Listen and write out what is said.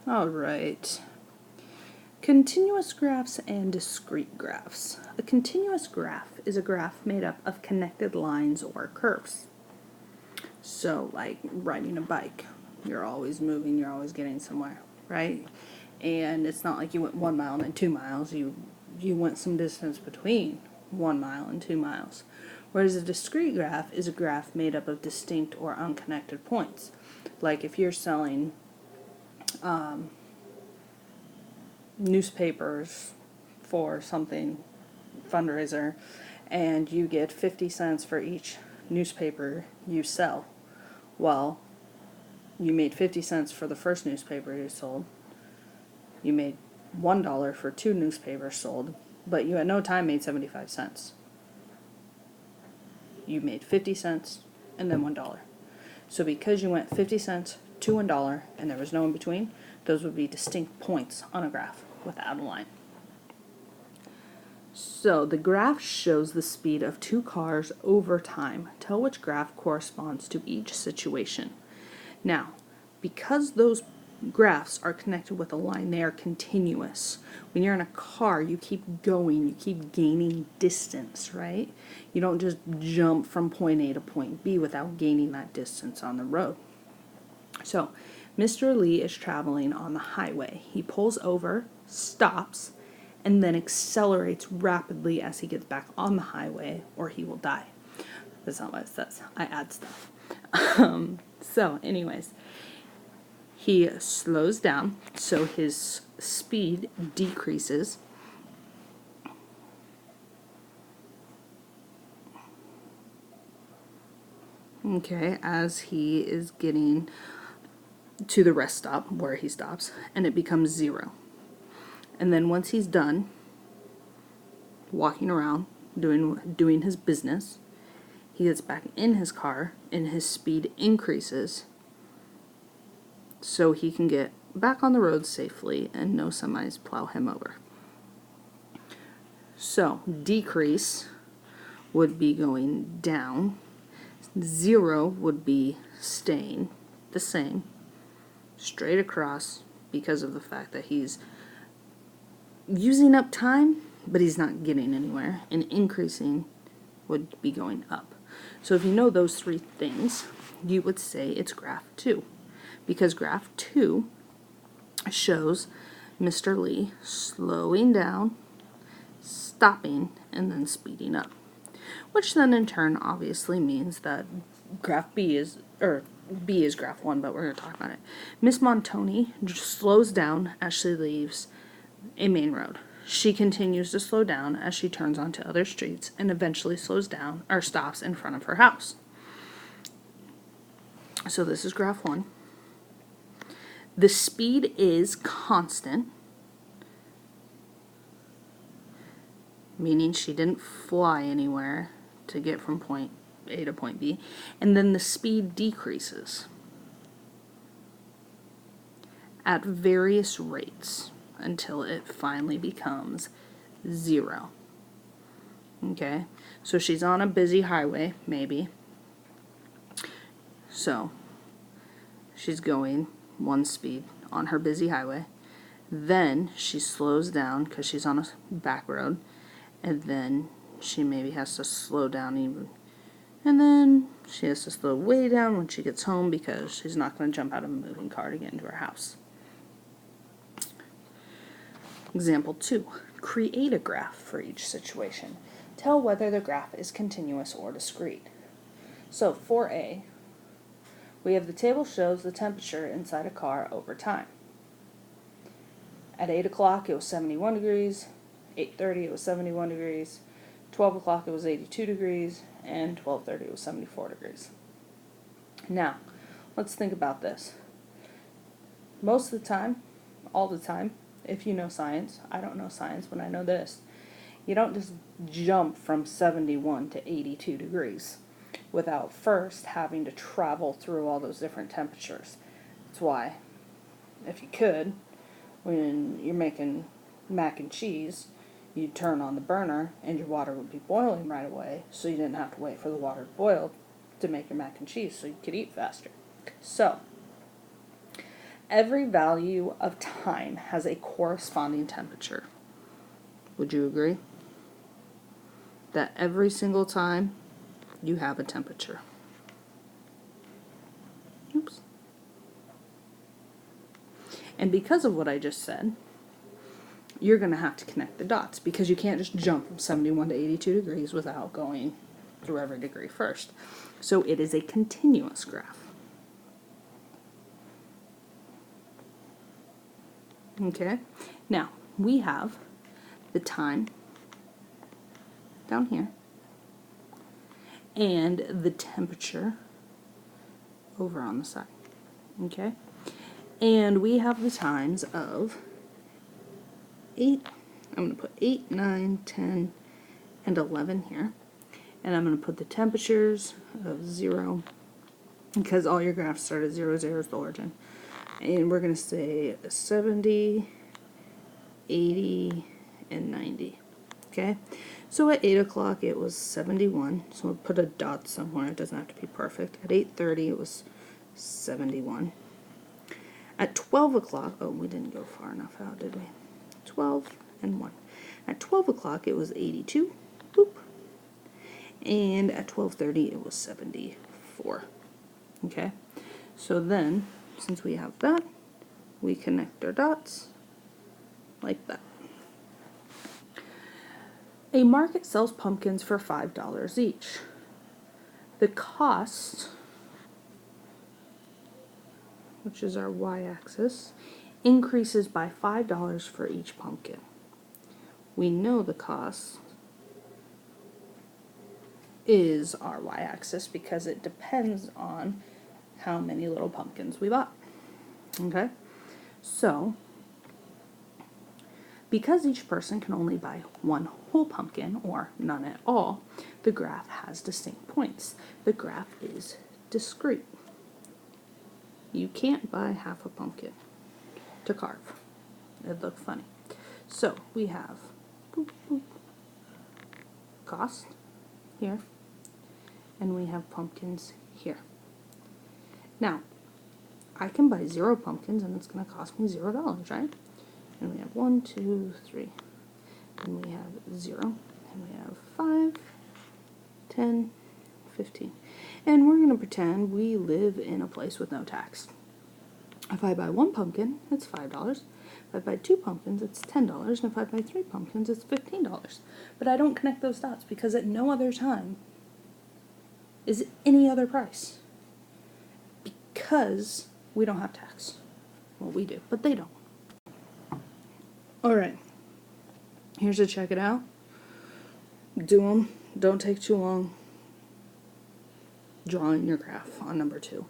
All right. Continuous graphs and discrete graphs. A continuous graph is a graph made up of connected lines or curves. So, like riding a bike, you're always moving, you're always getting somewhere, right? And it's not like you went 1 mile and then 2 miles. You went some distance between 1 mile and 2 miles. Whereas a discrete graph is a graph made up of distinct or unconnected points. Like if you're selling newspapers for something fundraiser and you get 50 cents for each newspaper you sell. Well, you made 50 cents for the first newspaper you sold. You made $1 for 2 newspapers sold, but you at no time made 75 cents. You made 50 cents and then $1. So because you went 50 cents to $1 and there was no in between, those would be distinct points on a graph without a line. So the graph shows the speed of 2 cars over time. Tell which graph corresponds to each situation. Now, because those graphs are connected with a line, they are continuous. When you're in a car, you keep going, you keep gaining distance, right? You don't just jump from point A to point B without gaining that distance on the road. So, Mr. Lee is traveling on the highway. He pulls over, stops, and then accelerates rapidly as he gets back on the highway, or he will die. That's not what it says. I add stuff. So, anyways, he slows down, so his speed decreases. Okay, as he is getting to the rest stop where he stops, and it becomes 0. And then once he's done walking around, doing his business, he gets back in his car and his speed increases so he can get back on the road safely and no semis plow him over. So decrease would be going down. 0 would be staying the same, straight across, because of the fact that he's using up time, but he's not getting anywhere. And increasing would be going up. So if you know those 3 things, you would say it's graph 2. Because graph 2 shows Mr. Lee slowing down, stopping, and then speeding up. Which then in turn obviously means that graph B is graph 1, but we're going to talk about it. Miss Montoni slows down as she leaves a main road. She continues to slow down as she turns onto other streets and eventually slows down or stops in front of her house. So this is graph 1. The speed is constant, meaning she didn't fly anywhere to get from point A to point B, and then the speed decreases at various rates until it finally becomes 0. Okay, so she's on a busy highway, maybe. So she's going 1 speed on her busy highway. Then she slows down because she's on a back road, and then she maybe has to slow down even. And then she has to slow way down when she gets home because she's not going to jump out of a moving car to get into her house. Example 2. Create a graph for each situation. Tell whether the graph is continuous or discrete. So for A, we have the table shows the temperature inside a car over time. At 8 o'clock it was 71 degrees, 8:30 it was 71 degrees, 12 o'clock it was 82 degrees, and 12:30 it was 74 degrees. Now, let's think about this. Most of the time, all the time, if you know science, I don't know science, but I know this. You don't just jump from 71 to 82 degrees without first having to travel through all those different temperatures. That's why, if you could, when you're making mac and cheese, you'd turn on the burner and your water would be boiling right away, so you didn't have to wait for the water to boil to make your mac and cheese so you could eat faster. So, every value of time has a corresponding temperature. Would you agree? That every single time you have a temperature. Oops. And because of what I just said, you're going to have to connect the dots because you can't just jump from 71 to 82 degrees without going through every degree first. So it is a continuous graph. Okay, now we have the time down here and the temperature over on the side. Okay, and we have the times of 8, I'm going to put 8, 9, 10, and 11 here. And I'm going to put the temperatures of 0, because all your graphs start at 0, 0 is the origin. And we're going to say 70, 80, and 90. Okay? So at 8 o'clock it was 71. So we'll put a dot somewhere. It doesn't have to be perfect. At 8:30 it was 71. At 12 o'clock, oh, we didn't go far enough out, did we? 12 and 1. At 12 o'clock it was 82. Boop. And at 12:30 it was 74. Okay? So then, since we have that, we connect our dots like that. A market sells pumpkins for $5 each. The cost, which is our y-axis, increases by $5 for each pumpkin. We know the cost is our y-axis because it depends on how many little pumpkins we bought. Okay? So, because each person can only buy one whole pumpkin, or none at all, the graph has distinct points. The graph is discrete. You can't buy half a pumpkin to carve. It'd look funny. So, we have boop, boop, cost here, and we have pumpkins here. Now, I can buy 0 pumpkins and it's going to cost me $0, right? And we have 1, 2, 3. And we have 0. And we have 5, 10, 15. And we're going to pretend we live in a place with no tax. If I buy 1 pumpkin, it's $5. If I buy 2 pumpkins, it's $10. And if I buy 3 pumpkins, it's $15. But I don't connect those dots because at no other time is any other price. Because we don't have tax. Well, we do, but they don't. Alright, here's to check it out. Do them. Don't take too long drawing your graph on number 2.